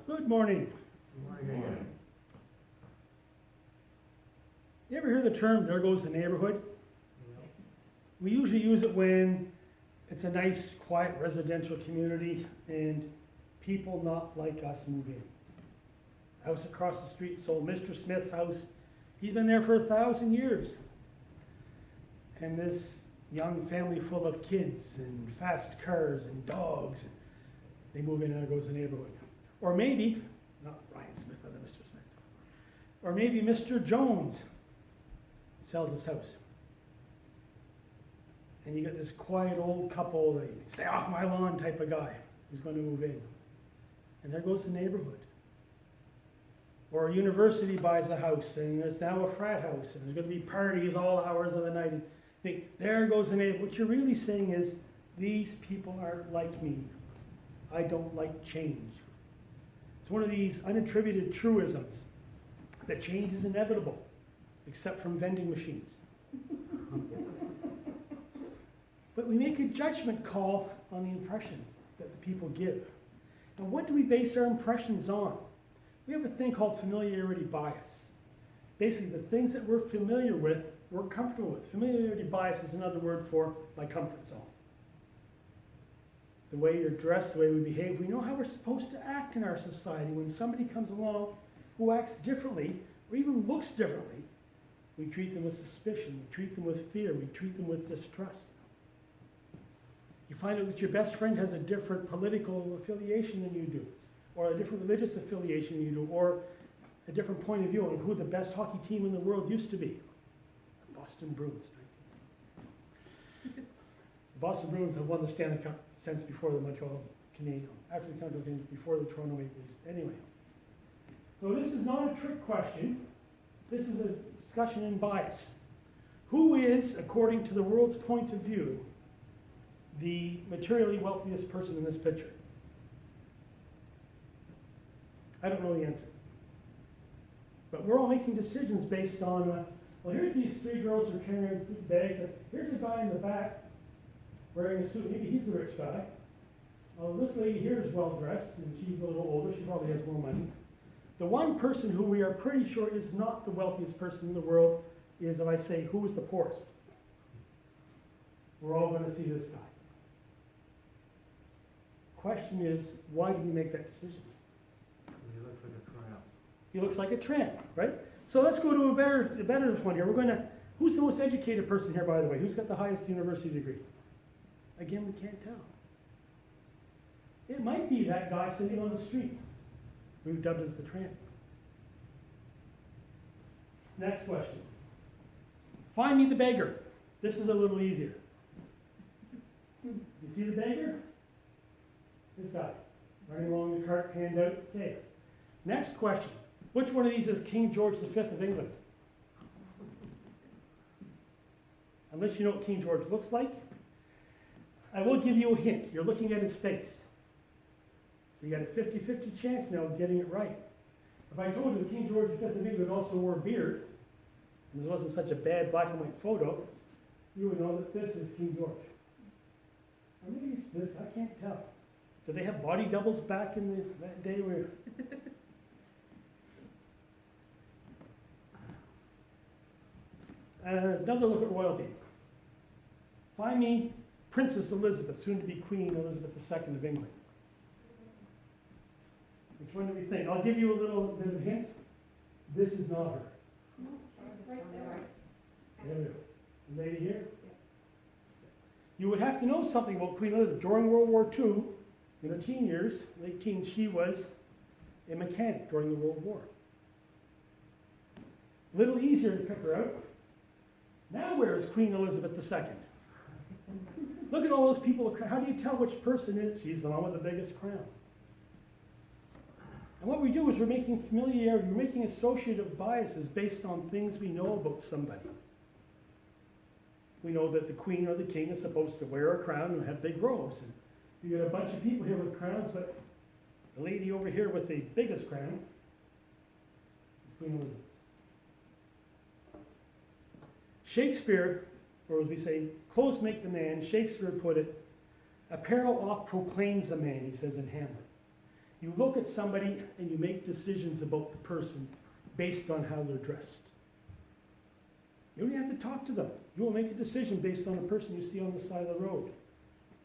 Good morning. Good morning. You ever hear the term, there goes the neighborhood? We usually use it when it's a nice, quiet residential community and people not like us move in. House across the street sold Mr. Smith's house. He's been there for 1,000 years. And this young family full of kids and fast cars and dogs, they move in and there goes the neighborhood. Or maybe, not Ryan Smith, other Mr. Smith. Or maybe Mr. Jones sells his house. And you got this quiet old couple, like, stay off my lawn type of guy who's going to move in. And there goes the neighborhood. Or a university buys a house and there's now a frat house and there's going to be parties all hours of the night. And think, there goes the neighborhood. What you're really saying is, these people aren't like me. I don't like change. It's one of these unattributed truisms that change is inevitable, except from vending machines. But we make a judgment call on the impression that the people give. And what do we base our impressions on? We have a thing called familiarity bias. Basically, the things that we're familiar with, we're comfortable with. Familiarity bias is another word for my comfort zone. The way you're dressed, the way we behave, we know how we're supposed to act in our society. When somebody comes along who acts differently, or even looks differently, we treat them with suspicion, we treat them with fear, we treat them with distrust. You find out that your best friend has a different political affiliation than you do, or a different religious affiliation than you do, or a different point of view on who the best hockey team in the world used to be. The Boston Bruins. The Boston Bruins have won the Stanley Cup since before the Montreal Canadiens, actually the Montreal Canadiens before the Toronto Maple Leafs. Anyway, so this is not a trick question. This is a discussion in bias. Who is, according to the world's point of view, the materially wealthiest person in this picture? I don't know the answer. But we're all making decisions based on, well, here's these three girls who are carrying big bags. Here's a guy in the back wearing a suit. Maybe he's the rich guy. This lady here is well dressed, and she's a little older. She probably has more money. The one person who we are pretty sure is not the wealthiest person in the world is, if I say, who is the poorest? We're all going to see this guy. Question is, why did we make that decision? He looks like a tramp. He looks like a tramp, right? So let's go to a better one here. Who's the most educated person here, by the way? Who's got the highest university degree? Again, we can't tell. It might be that guy sitting on the street, who we've dubbed as the tramp. Next question. Find me the beggar. This is a little easier. You see the beggar? This guy, running along the cart, hand out. Okay. Next question. Which one of these is King George V of England? Unless you know what King George looks like, I will give you a hint. You're looking at his face. So you got a 50-50 chance now of getting it right. If I told you King George V of England also wore a beard, and this wasn't such a bad black and white photo, you would know that this is King George. Or maybe it's this, I can't tell. Do they have body doubles back in that day where... Another look at royalty. Find me Princess Elizabeth, soon to be Queen Elizabeth II of England. Which one do we think? I'll give you a little bit of a hint. This is not her. Right there. There we go. The lady here? You would have to know something about Queen Elizabeth. During World War II, in her teen years, late teens, she was a mechanic during the World War. A little easier to pick her out. Now where is Queen Elizabeth II? Look at all those people. How do you tell which person is? She's the one with the biggest crown. And what we do is we're making familiarity, we're making associative biases based on things we know about somebody. We know that the queen or the king is supposed to wear a crown and have big robes. And you got a bunch of people here with crowns, but the lady over here with the biggest crown is Queen Elizabeth. Shakespeare, or as we say, clothes make the man. Shakespeare put it, apparel oft proclaims the man, he says in Hamlet. You look at somebody and you make decisions about the person based on how they're dressed. You don't even have to talk to them. You will make a decision based on the person you see on the side of the road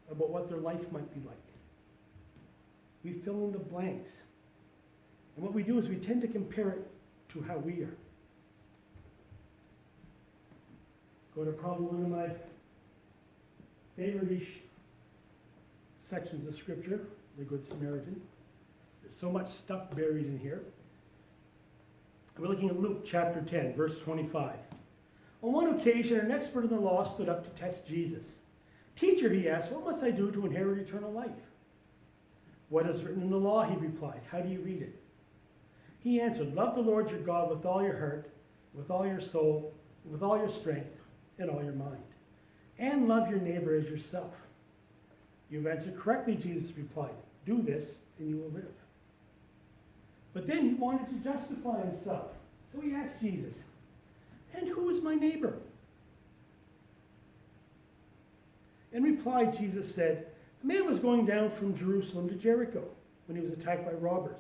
about what their life might be like. We fill in the blanks. And what we do is we tend to compare it to how we are. Go to probably one of my favorite-ish sections of Scripture, the Good Samaritan. There's so much stuff buried in here. We're looking at Luke chapter 10, verse 25. On one occasion, an expert in the law stood up to test Jesus. Teacher, he asked, what must I do to inherit eternal life? What is written in the law, he replied. How do you read it? He answered, love the Lord your God with all your heart, with all your soul, with all your strength, and all your mind. And love your neighbor as yourself. You've answered correctly, Jesus replied. Do this, and you will live. But then he wanted to justify himself. So he asked Jesus, and who is my neighbor? In reply, Jesus said, a man was going down from Jerusalem to Jericho when he was attacked by robbers.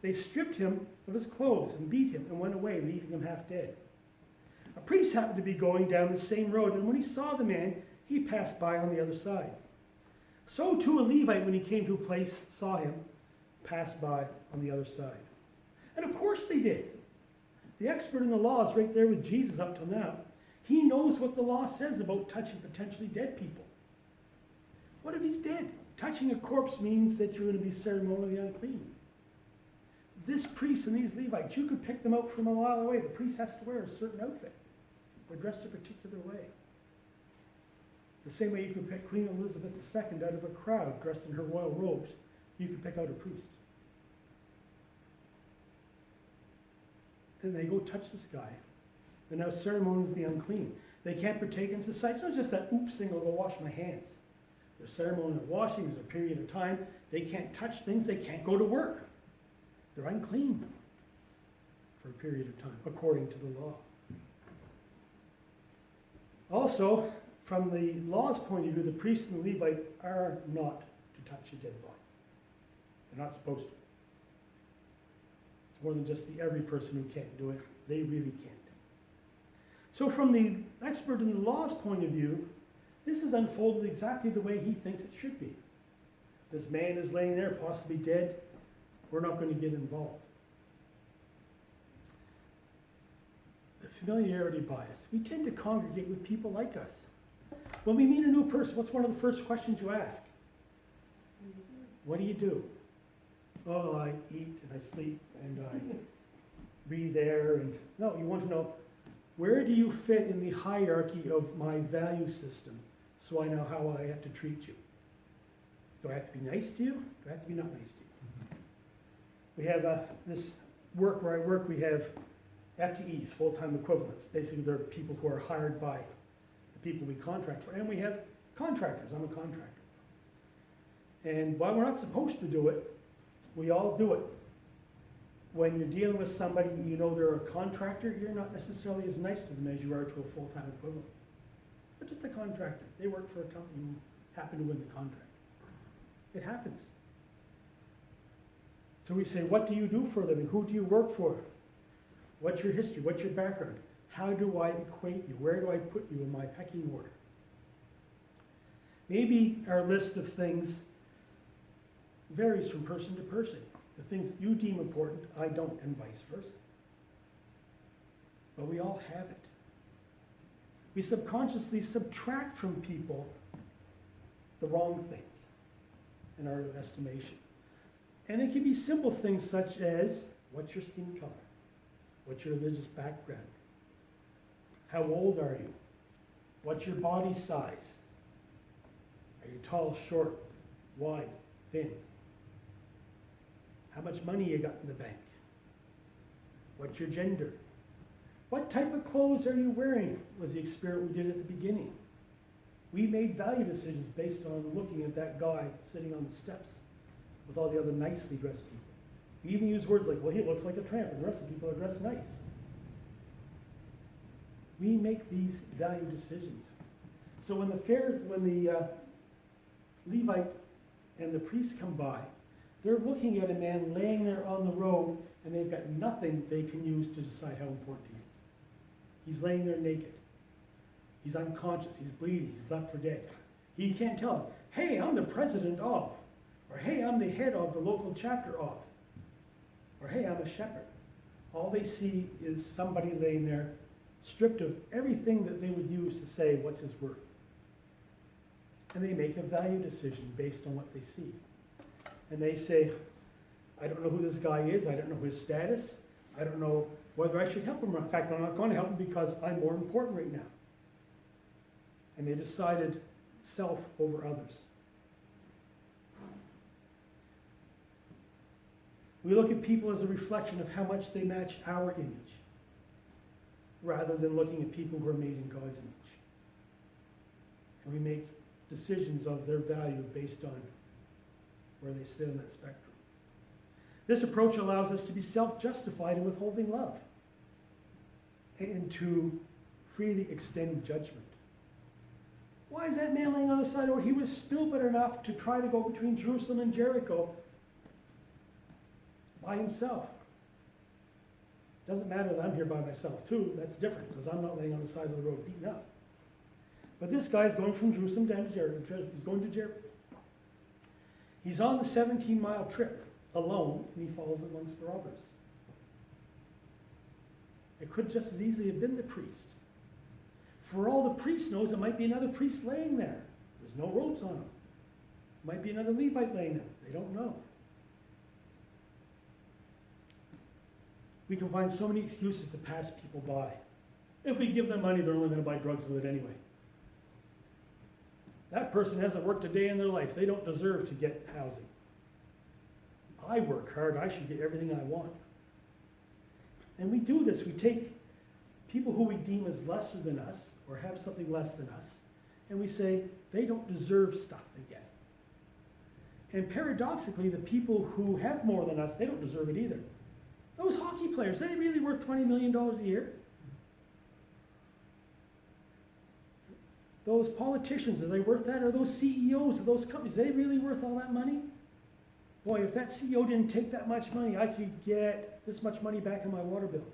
They stripped him of his clothes and beat him and went away, leaving him half dead. A priest happened to be going down the same road, and when he saw the man, he passed by on the other side. So too a Levite, when he came to a place, saw him, passed by on the other side. And of course they did. The expert in the law is right there with Jesus up till now. He knows what the law says about touching potentially dead people. What if he's dead? Touching a corpse means that you're going to be ceremonially unclean. This priest and these Levites, you could pick them out from a mile away. The priest has to wear a certain outfit. They're dressed a particular way. The same way you could pick Queen Elizabeth II out of a crowd dressed in her royal robes, you could pick out a priest. And they go touch this guy. They're now ceremoniously unclean. They can't partake in society. It's not just that, oops, thing, I'll go wash my hands. There's ceremonial washing, there's a period of time. They can't touch things, they can't go to work. They're unclean for a period of time, according to the law. Also, from the law's point of view, the priest and the Levite are not to touch a dead body. They're not supposed to. It's more than just the every person who can't do it. They really can't. So from the expert in the law's point of view, this is unfolded exactly the way he thinks it should be. This man is laying there, possibly dead. We're not going to get involved. The familiarity bias. We tend to congregate with people like us. When we meet a new person, what's one of the first questions you ask? What do you do? Oh, I eat and I sleep and I breathe air. And no, you want to know, where do you fit in the hierarchy of my value system so I know how I have to treat you? Do I have to be nice to you? Do I have to be not nice to you? We have this work where I work, we have FTEs, full-time equivalents. Basically, they're people who are hired by the people we contract for. And we have contractors. I'm a contractor. And while we're not supposed to do it, we all do it. When you're dealing with somebody you know they're a contractor, you're not necessarily as nice to them as you are to a full-time equivalent. But just a contractor. They work for a company who happen to win the contract. It happens. So we say, what do you do for a living? Who do you work for? What's your history? What's your background? How do I equate you? Where do I put you in my pecking order? Maybe our list of things varies from person to person. The things that you deem important, I don't, and vice versa. But we all have it. We subconsciously subtract from people the wrong things in our estimation. And it can be simple things such as, what's your skin color? What's your religious background? How old are you? What's your body size? Are you tall, short, wide, thin? How much money you got in the bank? What's your gender? What type of clothes are you wearing was the experiment we did at the beginning. We made value decisions based on looking at that guy sitting on the steps with all the other nicely dressed people. We even use words like, well, he looks like a tramp, and the rest of the people are dressed nice. We make these value decisions. So when the Levite and the priest come by, They're looking at a man laying there on the road, and they've got nothing they can use to decide how important he is. He's laying there naked. He's unconscious. He's bleeding. He's left for dead. He can't tell them, hey, I'm the president of, or hey, I'm the head of the local chapter of, or hey, I'm a shepherd. All they see is somebody laying there, stripped of everything that they would use to say what's his worth. And they make a value decision based on what they see. And they say, I don't know who this guy is. I don't know his status. I don't know whether I should help him. In fact, I'm not going to help him because I'm more important right now. And they decided self over others. We look at people as a reflection of how much they match our image, rather than looking at people who are made in God's image. And we make decisions of their value based on where they sit on that spectrum. This approach allows us to be self-justified in withholding love and to freely extend judgment. Why is that man laying on the side of the road? He was stupid enough to try to go between Jerusalem and Jericho by himself. Doesn't matter that I'm here by myself too. That's different because I'm not laying on the side of the road beaten up. But this guy is going from Jerusalem down to Jericho. He's going to Jericho. He's on the 17-mile trip alone, and he falls amongst robbers. It could just as easily have been the priest. For all the priest knows, it might be another priest laying there. There's no robes on him. It might be another Levite laying there. They don't know. We can find so many excuses to pass people by. If we give them money, they're only going to buy drugs with it anyway. That person hasn't worked a day in their life. They don't deserve to get housing. I work hard. I should get everything I want. And we do this. We take people who we deem as lesser than us or have something less than us, and we say they don't deserve stuff they get. And paradoxically, the people who have more than us, they don't deserve it either. Those hockey players, are they really worth $20 million a year? Those politicians, are they worth that? Or those CEOs of those companies, are they really worth all that money? Boy, if that CEO didn't take that much money, I could get this much money back in my water bill.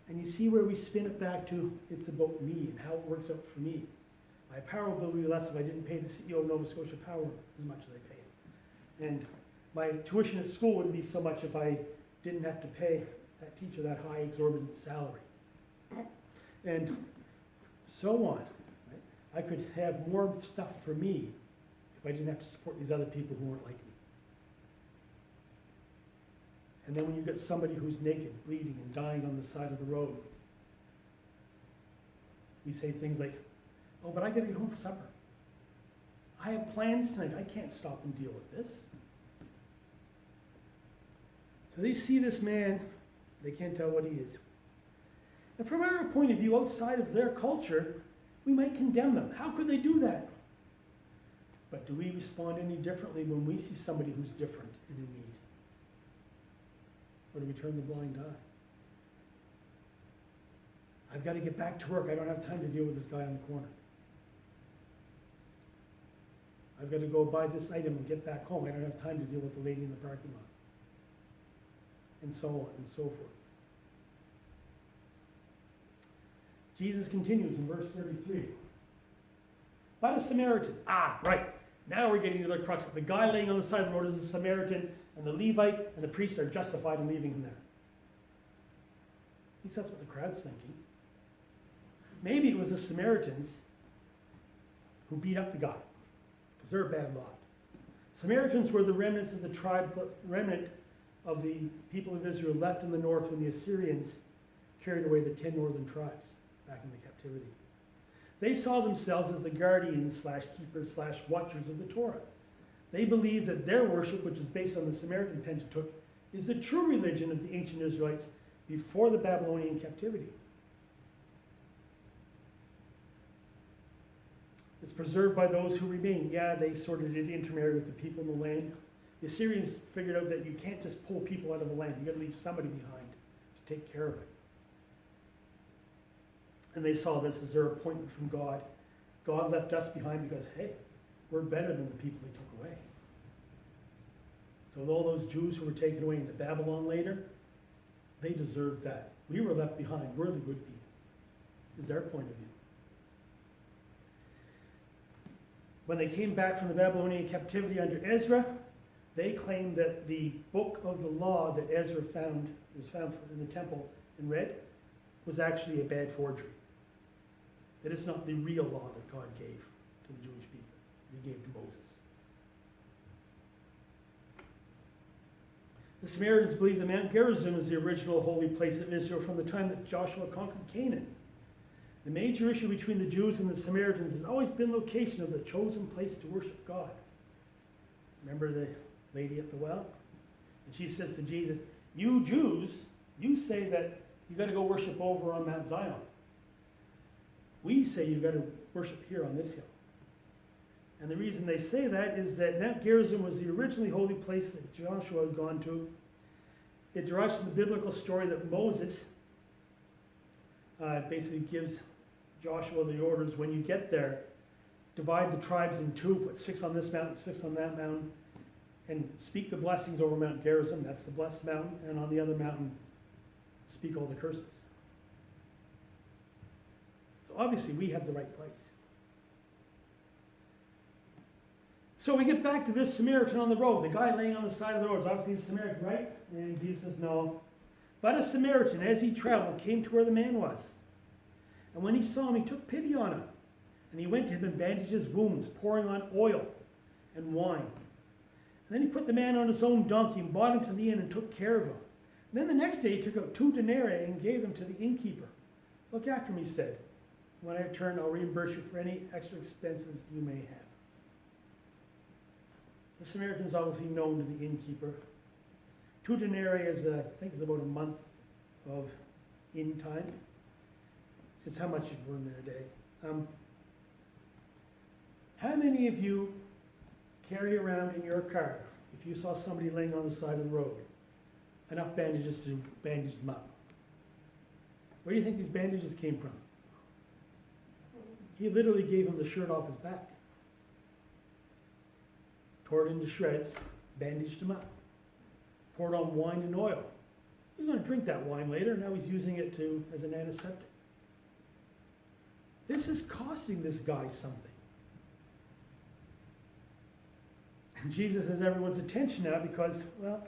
And you see where we spin it back to, it's about me and how it works out for me. My power bill would be less if I didn't pay the CEO of Nova Scotia Power as much as I pay. And my tuition at school wouldn't be so much if I didn't have to pay that teacher that high exorbitant salary. And so on. Right? I could have more stuff for me if I didn't have to support these other people who weren't like me. And then when you get somebody who's naked, bleeding, and dying on the side of the road, we say things like, oh, but I gotta get home for supper. I have plans tonight. I can't stop and deal with this. So they see this man, they can't tell what he is. And from our point of view, outside of their culture, we might condemn them. How could they do that? But do we respond any differently when we see somebody who's different and in need? Or do we turn the blind eye? I've got to get back to work. I don't have time to deal with this guy on the corner. I've got to go buy this item and get back home. I don't have time to deal with the lady in the parking lot. And so on and so forth. Jesus continues in verse 33. But a Samaritan. Ah, right. Now we're getting to the crux. The guy laying on the side of the road is a Samaritan, and the Levite and the priest are justified in leaving him there. At least that's what the crowd's thinking. Maybe it was the Samaritans who beat up the guy, because they're a bad lot. Samaritans were the remnants of the remnant of the people of Israel left in the north when the Assyrians carried away the 10 northern tribes back into captivity. They saw themselves as the guardians / keepers / watchers of the Torah. They believed that their worship, which is based on the Samaritan Pentateuch, is the true religion of the ancient Israelites before the Babylonian captivity. It's preserved by those who remain. Yeah, they sort of did intermarry with the people in the land. The Assyrians figured out that you can't just pull people out of the land. You've got to leave somebody behind to take care of it. And they saw this as their appointment from God. God left us behind because, hey, we're better than the people they took away. So all those Jews who were taken away into Babylon later, they deserved that. We were left behind. We're the good people, is their point of view. When they came back from the Babylonian captivity under Ezra, they claimed that the book of the law that Ezra was found in the temple and read, was actually a bad forgery. That it's not the real law that God gave to the Jewish people, that he gave to Moses. The Samaritans believed that Mount Gerizim was the original holy place of Israel from the time that Joshua conquered Canaan. The major issue between the Jews and the Samaritans has always been location of the chosen place to worship God. Remember the lady at the well? And she says to Jesus, you Jews, you say that you got to go worship over on Mount Zion. We say you got to worship here on this hill. And the reason they say that is that Mount Gerizim was the originally holy place that Joshua had gone to. It derives from the biblical story that Moses basically gives Joshua the orders, when you get there, divide the tribes in two, put 6 on this mountain, 6 on that mountain, and speak the blessings over Mount Gerizim, that's the blessed mountain, and on the other mountain, speak all the curses. So obviously we have the right place. So we get back to this Samaritan on the road, the guy laying on the side of the road is obviously a Samaritan, right? And Jesus says, no. But a Samaritan, as he traveled, came to where the man was. And when he saw him, he took pity on him. And he went to him and bandaged his wounds, pouring on oil and wine. And then he put the man on his own donkey and brought him to the inn and took care of him. And then the next day he took out 2 denarii and gave them to the innkeeper. Look after me, he said. When I return, I'll reimburse you for any extra expenses you may have. The Samaritan is obviously known to the innkeeper. 2 denarii is, I think, is about a month of inn time. It's how much you earn in a day. How many of you carry around in your car, if you saw somebody laying on the side of the road, enough bandages to bandage them up? Where do you think these bandages came from? He literally gave him the shirt off his back. Tore it into shreds, bandaged him up. Poured on wine and oil. He's going to drink that wine later, now he's using it as an antiseptic. This is costing this guy something. And Jesus has everyone's attention now because, well,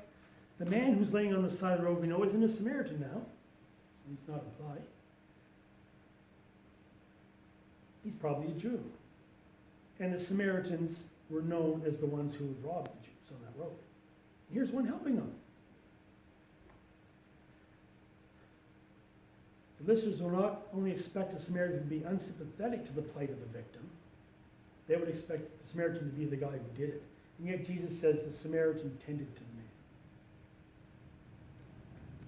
the man who's laying on the side of the road we know isn't a Samaritan now. He's not implied. He's probably a Jew. And the Samaritans were known as the ones who would rob the Jews on that road. And here's one helping them. The listeners will not only expect a Samaritan to be unsympathetic to the plight of the victim, they would expect the Samaritan to be the guy who did it. And yet Jesus says the Samaritan tended to the man.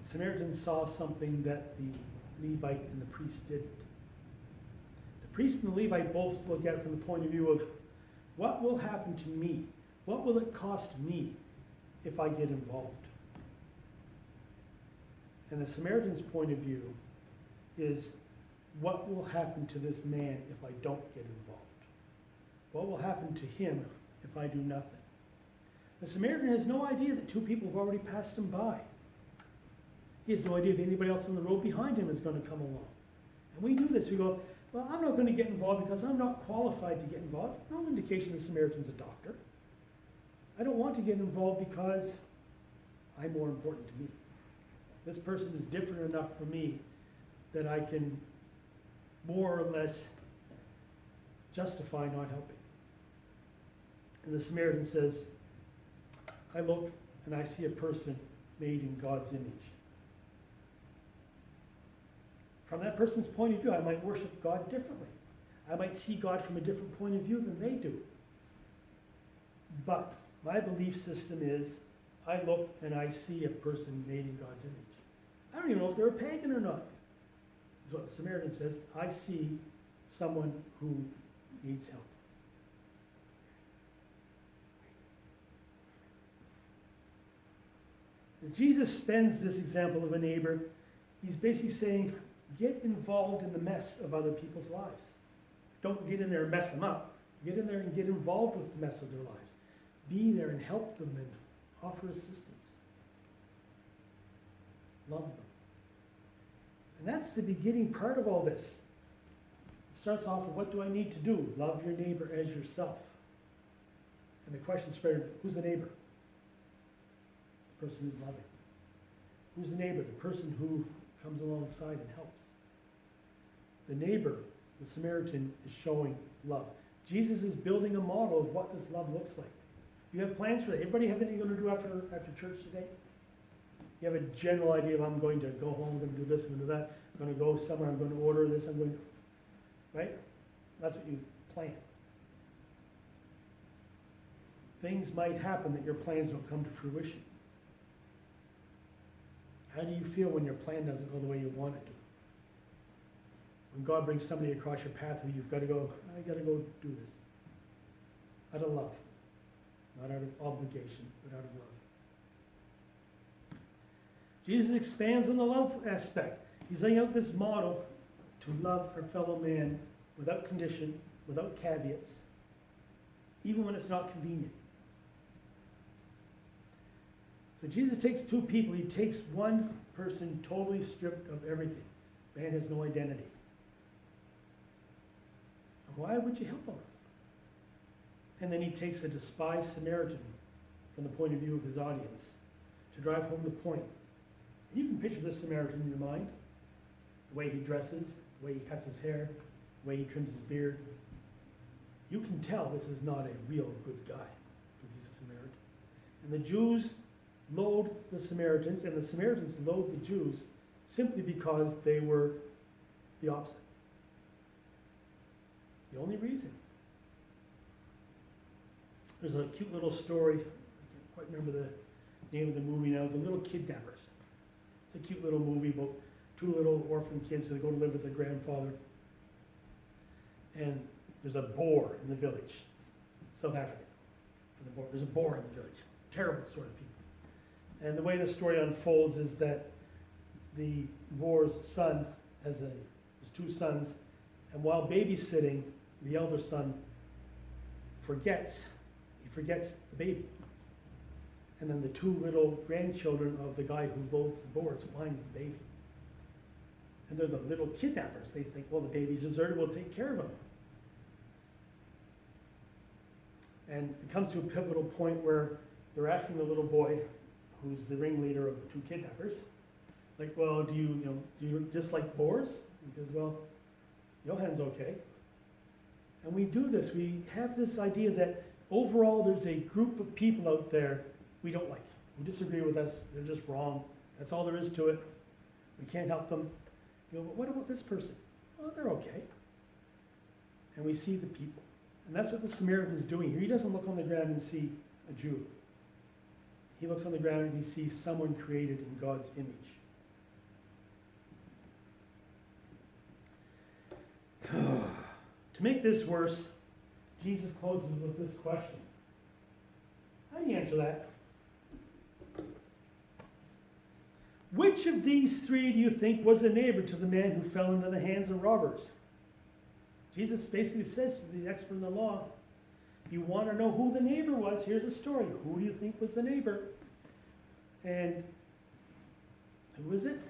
The Samaritan saw something that the Levite and the priest didn't. The priest and the Levite both look at it from the point of view of, what will happen to me? What will it cost me if I get involved? And the Samaritan's point of view is, what will happen to this man if I don't get involved? What will happen to him if I do nothing? The Samaritan has no idea that 2 people have already passed him by. He has no idea if anybody else on the road behind him is going to come along. And we do this. We go, well, I'm not going to get involved because I'm not qualified to get involved. No indication the Samaritan's a doctor. I don't want to get involved because I'm more important to me. This person is different enough for me that I can more or less justify not helping. And the Samaritan says, I look and I see a person made in God's image. From that person's point of view, I might worship God differently. I might see God from a different point of view than they do. But my belief system is, I look and I see a person made in God's image. I don't even know if they're a pagan or not. That's what the Samaritan says. I see someone who needs help. As Jesus spends this example of a neighbor, he's basically saying, get involved in the mess of other people's lives. Don't get in there and mess them up. Get in there and get involved with the mess of their lives. Be there and help them and Offer assistance. Love them. And that's the beginning part of all this. It starts off with, what do I need to do? Love your neighbor as yourself. And the question spread, who's the neighbor? The person who's loving. Who's the neighbor? The person who comes alongside and helps. The neighbor, the Samaritan, is showing love. Jesus is building a model of what this love looks like. You have plans for that? Everybody have anything you're going to do after church today? You have a general idea of, I'm going to go home, I'm going to do this, I'm going to do that, I'm going to go somewhere, I'm going to order this, I'm going to, right? That's what you plan. Things might happen that your plans don't come to fruition. How do you feel when your plan doesn't go the way you want it to? When God brings somebody across your path who you've got to go, I got to go do this. Out of love. Not out of obligation, but out of love. Jesus expands on the love aspect. He's laying out this model to love our fellow man without condition, without caveats, even when it's not convenient. So Jesus takes two people. He takes one person totally stripped of everything. Man has no identity. Why would you help him? And then he takes a despised Samaritan from the point of view of his audience to drive home the point. And you can picture this Samaritan in your mind. The way he dresses, the way he cuts his hair, the way he trims his beard. You can tell this is not a real good guy because he's a Samaritan. And the Jews loathed the Samaritans, and the Samaritans loathed the Jews simply because they were the opposite. The only reason. There's a cute little story, I can't quite remember the name of the movie now, The Little Kidnappers. It's a cute little movie about two little orphan kids that go to live with their grandfather. And there's a boar in the village, South Africa. There's a boar in the village, terrible sort of people. And the way the story unfolds is that the boar's son has two sons, and while babysitting, the elder son forgets the baby. And then the two little grandchildren of the guy who loathes the boars finds the baby. And they're the little kidnappers. They think, well, the baby's deserted, we'll take care of him. And it comes to a pivotal point where they're asking the little boy, who's the ringleader of the two kidnappers, like, well, do you dislike boars? He says, well, Johan's okay. And we do this. We have this idea that overall there's a group of people out there we don't like, who disagree with us. They're just wrong. That's all there is to it. We can't help them. You go, but what about this person? Well, they're okay. And we see the people. And that's what the Samaritan is doing here. He doesn't look on the ground and see a Jew. He looks on the ground and he sees someone created in God's image. To make this worse, Jesus closes with this question. How do you answer that? Which of these three do you think was a neighbor to the man who fell into the hands of robbers? Jesus basically says to the expert in the law, if you want to know who the neighbor was, here's a story. Who do you think was the neighbor? And who is it?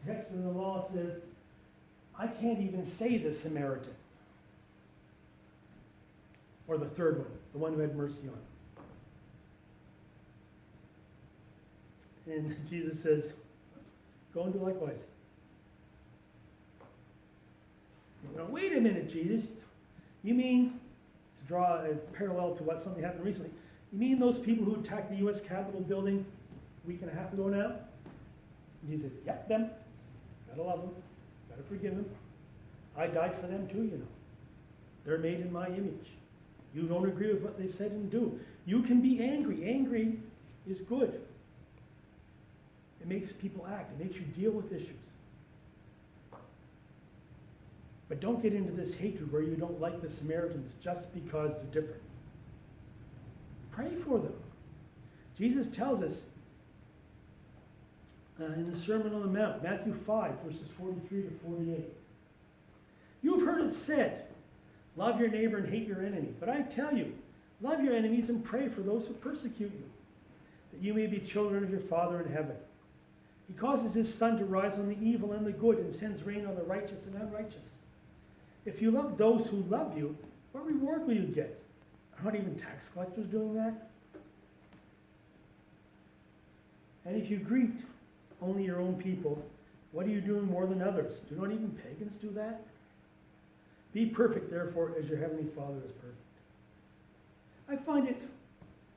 The expert in the law says, I can't even say the Samaritan. Or the third one, the one who had mercy on him. And Jesus says, go and do likewise. You know, wait a minute, Jesus. You mean, to draw a parallel to something happened recently, you mean those people who attacked the U.S. Capitol building a week and a half ago now? And Jesus said, yep, them. Gotta love them. Gotta forgive them. I died for them too, you know. They're made in my image. You don't agree with what they said and do. You can be angry. Angry is good. It makes people act. It makes you deal with issues. But don't get into this hatred where you don't like the Samaritans just because they're different. Pray for them. Jesus tells us in the Sermon on the Mount, Matthew 5, verses 43 to 48. You've heard it said, love your neighbor and hate your enemy. But I tell you, love your enemies and pray for those who persecute you, that you may be children of your Father in heaven. He causes his sun to rise on the evil and the good, and sends rain on the righteous and unrighteous. If you love those who love you, what reward will you get? Are not even tax collectors doing that? And if you greet only your own people, what are you doing more than others? Do not even pagans do that? Be perfect, therefore, as your heavenly Father is perfect. I find it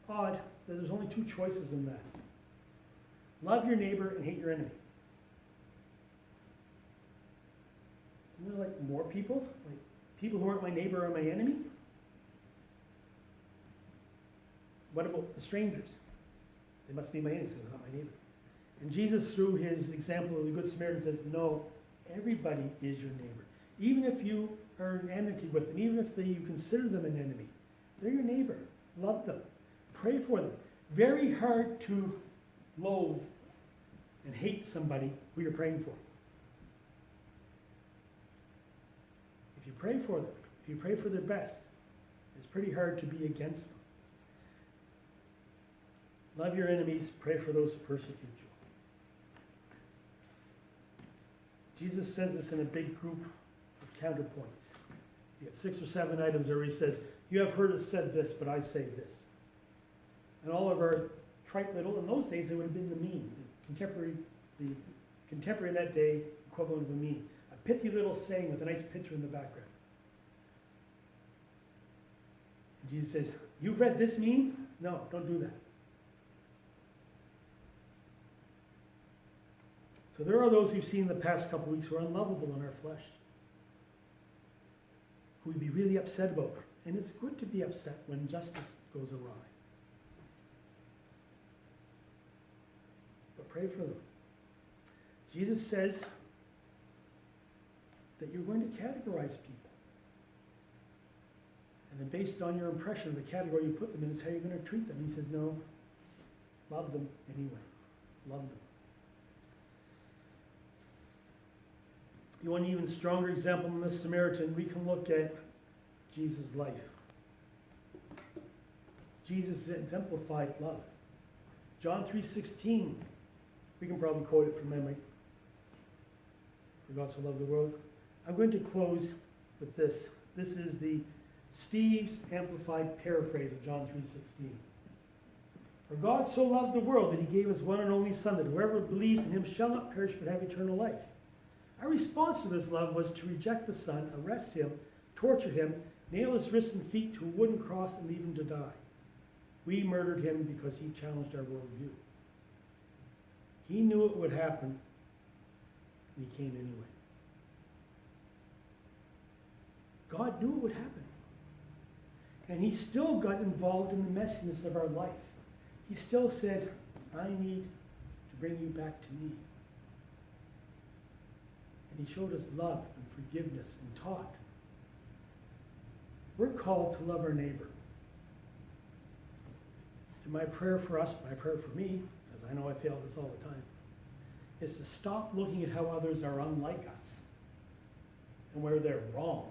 odd that there's only two choices in that. Love your neighbor and hate your enemy. Isn't there like more people? Like people who aren't my neighbor are my enemy? What about the strangers? They must be my enemies because they're not my neighbor. And Jesus, through his example of the Good Samaritan, says, no, everybody is your neighbor. Even if you are in enmity with them, even if you consider them an enemy, they're your neighbor. Love them. Pray for them. Very hard to loathe and hate somebody who you're praying for. If you pray for them, if you pray for their best, it's pretty hard to be against them. Love your enemies, pray for those who persecute you. Jesus says this in a big group of counterpoints. He got 6 or 7 items there where he says, you have heard us said this, but I say this. And all of our trite little, in those days it would have been the meme, the contemporary of that day equivalent of a meme. A pithy little saying with a nice picture in the background. And Jesus says, you've read this meme? No, don't do that. So there are those we've seen the past couple weeks who are unlovable in our flesh, who we'd be really upset about. And it's good to be upset when justice goes awry. But pray for them. Jesus says that you're going to categorize people. And then based on your impression of the category you put them in is how you're going to treat them. He says, no, love them anyway. Love them. You want an even stronger example than this Samaritan? We can look at Jesus' life. Jesus exemplified love. John 3:16, we can probably quote it from memory. For God so loved the world. I'm going to close with this. This is the Steve's amplified paraphrase of John 3:16. For God so loved the world that he gave his one and only Son, that whoever believes in him shall not perish but have eternal life. Our response to this love was to reject the Son, arrest him, torture him, nail his wrists and feet to a wooden cross and leave him to die. We murdered him because he challenged our worldview. He knew it would happen, and he came anyway. God knew it would happen. And he still got involved in the messiness of our life. He still said, I need to bring you back to me. And he showed us love and forgiveness and taught. We're called to love our neighbor. And my prayer for us, my prayer for me, as I know I fail this all the time, is to stop looking at how others are unlike us and where they're wrong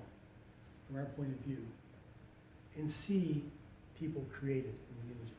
from our point of view, and see people created in the image of